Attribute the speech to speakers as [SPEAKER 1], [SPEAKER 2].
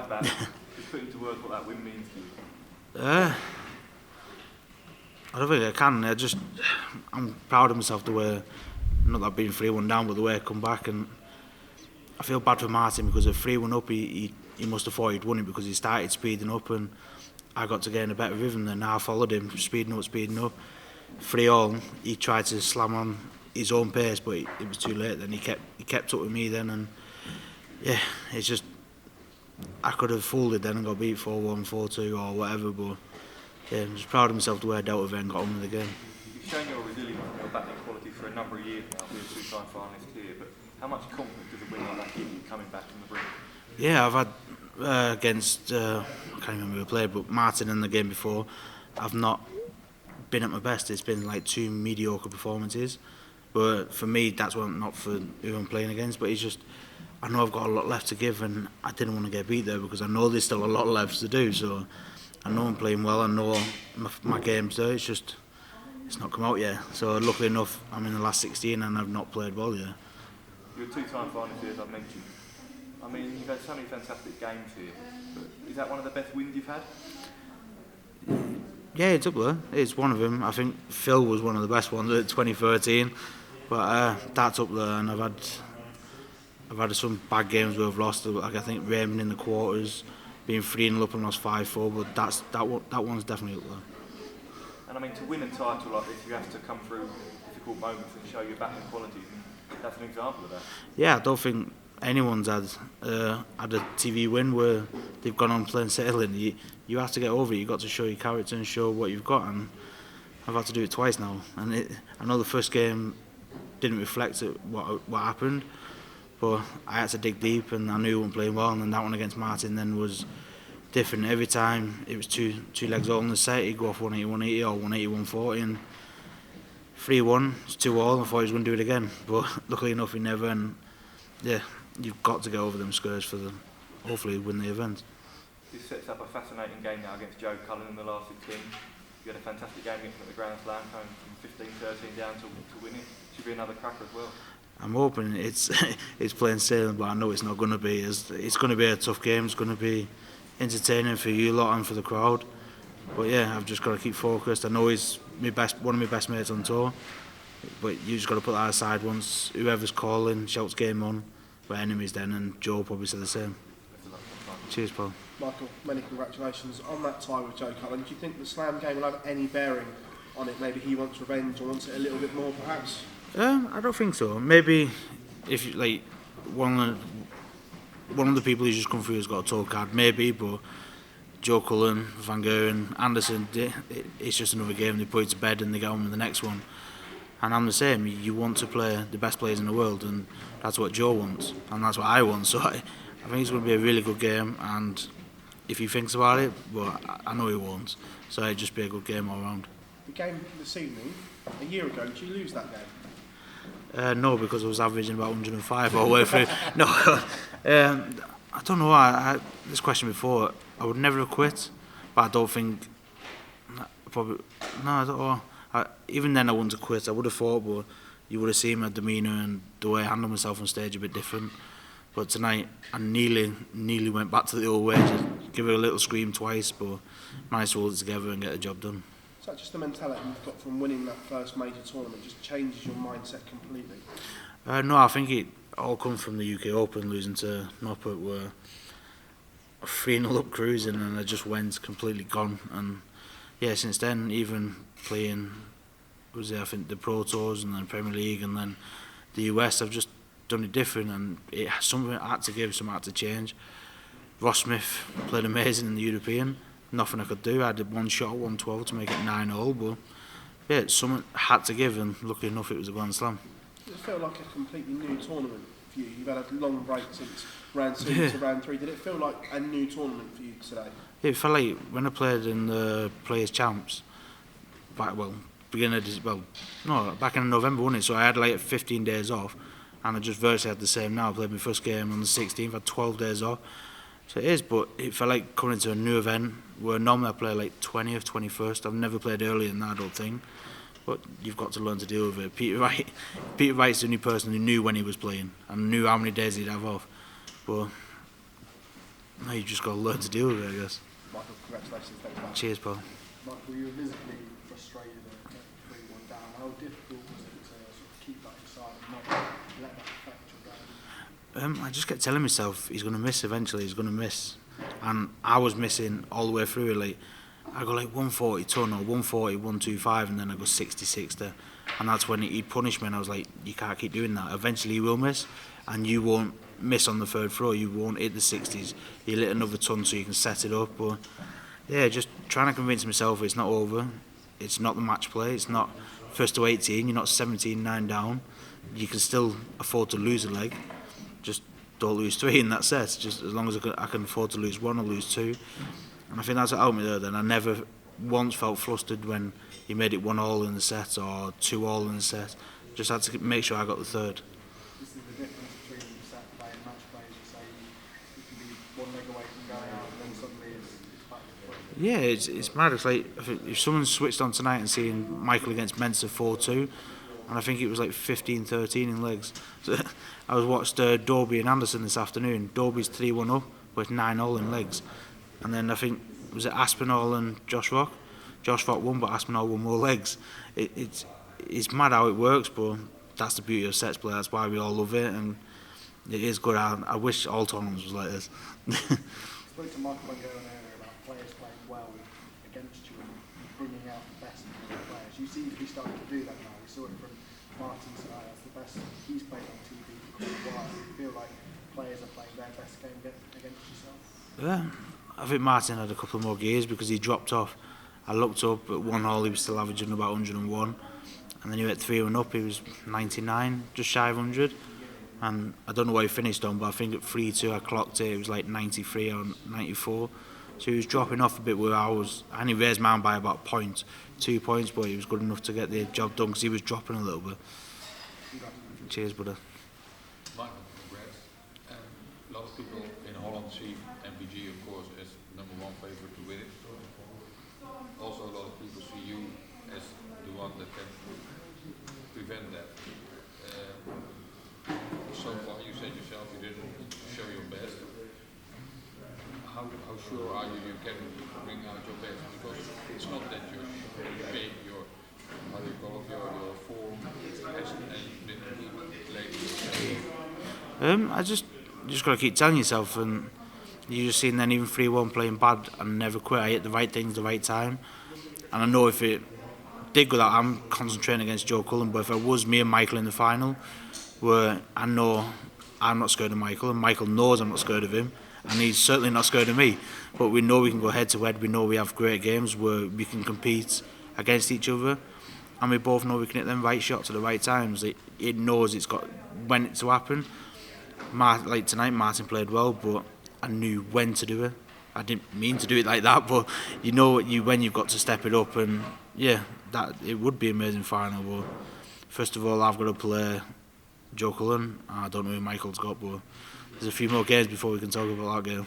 [SPEAKER 1] back. Just put into words what that win means to you.
[SPEAKER 2] I don't think I can. I'm proud of myself the way, not that being 3-1 down, but the way I come back, and I feel bad for Martin because at 3-1 up, he must have thought he'd won it because he started speeding up, and I got to get in a better rhythm. Then I followed him, speeding up. 3-all, he tried to slam on his own pace, but it was too late. Then he kept up with me then, and yeah, it's just I could have folded then and got beat 4-1, 4-2 or whatever, but yeah, I'm just proud of myself the way I dealt with it and got on with the game.
[SPEAKER 1] You've shown your resilience and your batting quality for a number of years now, being a two-time finalist here, but how much confidence does a win like that give you coming back from the brink?
[SPEAKER 2] Yeah, I've had against, I can't remember who I played, but Martin in the game before, I've not been at my best. It's been like 2 mediocre performances, but for me that's not for who I'm playing against, but it's just I know I've got a lot left to give, and I didn't want to get beat there because I know there's still a lot left to do. So I know I'm playing well, I know my game's there, it's not come out yet. So luckily enough, I'm in the last 16 and I've not played well yet.
[SPEAKER 1] You're a two-time finalist here, as I've mentioned. I mean, you've had so many fantastic games here, but is that one of the best wins you've had?
[SPEAKER 2] Yeah, it's up there. It's one of them. I think Phil was one of the best ones at 2013, but that's up there. And I've had some bad games where I've lost. Like I think Raymond in the quarters, being 3-0 up and lost 5-4. But that one's definitely up there.
[SPEAKER 1] And I mean, to win a title like this, you have to come through difficult moments and show your batting qualities. And that's an example of that.
[SPEAKER 2] Yeah, I don't think anyone's had a TV win where they've gone on plain sailing. You have to get over it. You've got to show your character and show what you've got, and I've had to do it twice now. And I know the first game didn't reflect what happened, but I had to dig deep, and I knew I wasn't playing well. And then that one against Martin then was different. Every time it was two legs all in the set, he'd go off 180, 180 or 180, 140, and 3-1, it's 2-all. I thought he was going to do it again, but luckily enough he never. And yeah, you've got to get over them scares for them. Hopefully win the event.
[SPEAKER 1] This sets up a fascinating game now against Joe Cullen in the last 16. You had a fantastic game against him at the Grand Slam, coming from 15-13 down to win it. Should be another cracker as well.
[SPEAKER 2] I'm hoping it's plain sailing, but I know it's not going to be. It's going to be a tough game. It's going to be entertaining for you lot and for the crowd. But yeah, I've just got to keep focused. I know he's one of my best mates on tour, but you just got to put that aside once whoever's calling shouts game on. We're enemies then, and Joe probably said the same. Cheers, Paul.
[SPEAKER 3] Michael, many congratulations on that tie with Joe Cullen. Do you think the Slam game will have any bearing on it? Maybe he wants revenge or wants it a little bit more, perhaps?
[SPEAKER 2] I don't think so. Maybe if you, like one of the people who's just come through has got a tour card, maybe. But Joe Cullen, Van Geuren, Anderson, it's just another game. They put it to bed and they get on with the next one. And I'm the same. You want to play the best players in the world, and that's what Joe wants, and that's what I want. So I think it's going to be a really good game. And if he thinks about it, but I know he won't. So it'll just be a good game all round.
[SPEAKER 3] The game this evening, a year ago, did you lose that game?
[SPEAKER 2] No, because I was averaging about 105 all the way through. No, I don't know. I had this question before. I would never have quit, but I don't think. Probably no. I don't know. Even then, I wouldn't have quit. I would have thought, but you would have seen my demeanour and the way I handled myself on stage a bit different. But tonight, I nearly went back to the old way, just give it a little scream twice, but managed to hold it together and get the job done.
[SPEAKER 3] Is that just the mentality you've got from winning that first major tournament? Just changes your mindset completely?
[SPEAKER 2] No, I think it all comes from the UK Open, losing to Noppert, where 3-0 up cruising, and I just went completely gone. And yeah, since then, even playing, I think the Pro Tours and then Premier League and then the US, I've just done it different, and something I had to give, something I had to change. Ross Smith played amazing in the European. Nothing I could do. I did one shot at 112 to make it 9-all, but yeah, something I had to give, and luckily enough it was a Grand Slam.
[SPEAKER 3] Does it feel like a completely new tournament for you? You've had a long break since round 2 to round 3. Did it feel like a new tournament for you today?
[SPEAKER 2] It felt like when I played in the Players' Champs, back in November, wasn't it? So I had like 15 days off, and I just virtually had the same now. I played my first game on the 16th, had 12 days off. So it is, but it felt like coming into a new event where normally I play like 20th, 21st. I've never played earlier than that, I don't think. But you've got to learn to deal with it. Peter Wright's the only person who knew when he was playing and knew how many days he'd have off. But No, you just got to learn to deal with it, I guess.
[SPEAKER 3] Michael, congratulations. Thanks, man.
[SPEAKER 2] Cheers, Paul.
[SPEAKER 4] Michael, you were visibly frustrated at 3-1 down. How difficult was it to sort of keep that inside and not let that affect your game?
[SPEAKER 2] I just kept telling myself he's going to miss eventually. He's going to miss, and I was missing all the way through. Like I go like 140 ton or 140, 125, and then I go 60, 60, and that's when he'd punish me. And I was like, you can't keep doing that. Eventually, he will miss, and you won't miss on the third throw. You won't hit the 60s. You'll hit another ton so you can set it up. But yeah, just trying to convince myself it's not over. It's not the match play. It's not first to 18. You're not 17-9 down. You can still afford to lose a leg. Just don't lose 3 in that set. Just as long as I can afford to lose 1 or lose 2. And I think that's what helped me there. Then I never once felt flustered when he made it 1-all in the set or 2-all in the set. Just had to make sure I got the third.
[SPEAKER 4] This is the difference between set play and match play. As you say, you can be 1 leg away from going out, and then suddenly it's back to play.
[SPEAKER 2] Yeah, it's mad. It's like if someone switched on tonight and seeing Michael against Mensah 4-2, and I think it was like 15-13 in legs. So I watched Dobie and Anderson this afternoon. Dobie's 3-1 up with 9-all in legs, and then I think was it Aspinall and Josh Rock. Josh Rock won, but Aspinall won more legs. It's mad how it works, but that's the beauty of sets play. That's why we all love it, and it is good. I wish all tournaments was like this.
[SPEAKER 4] I spoke to Michael Wenger earlier about players playing well against you and bringing out the best in your players. You seem to be starting to do that now. We saw it from Martin tonight. That's the best he's played on TV for quite a while. You feel like players are playing their best game against yourself?
[SPEAKER 2] Yeah, I think Martin had a couple more gears because he dropped off. I looked up at 1 hole, he was still averaging about 101, and then he went 3-1 up, he was 99, just shy of 100. And I don't know what he finished on, but I think at 3-2 I clocked it was like 93 or 94. So he was dropping off a bit where I was. I only raised mine by about 2 points, but he was good enough to get the job done because he was dropping a little bit. Cheers, brother.
[SPEAKER 5] Michael, congrats. A lot of people in Holland see MPG, of course, as #1 favorite to win it. Also, a lot of people see you as the one that can prevent that. So far, you said yourself you didn't show your best. How sure are you can bring out your best? Because it's not that you're big, your how do you call it, your form has, and you didn't lately.
[SPEAKER 2] I just got to keep telling yourself, and you just seen then even 3-1 playing bad and never quit. I hit the right things the right time, and I know if it did go that, I'm concentrating against Joe Cullen. But if it was me and Michael in the final, where I know I'm not scared of Michael, and Michael knows I'm not scared of him, and he's certainly not scared of me. But we know we can go head to head. We know we have great games where we can compete against each other, and we both know we can hit them right shots at the right times. It knows it's got when it to happen. Like tonight, Martin played well, but I knew when to do it. I didn't mean to do it like that, but you know when you've got to step it up, and yeah, that it would be an amazing final. But first of all, I've got to play Joe Cullen. I don't know who Michael's got, but there's a few more games before we can talk about that game.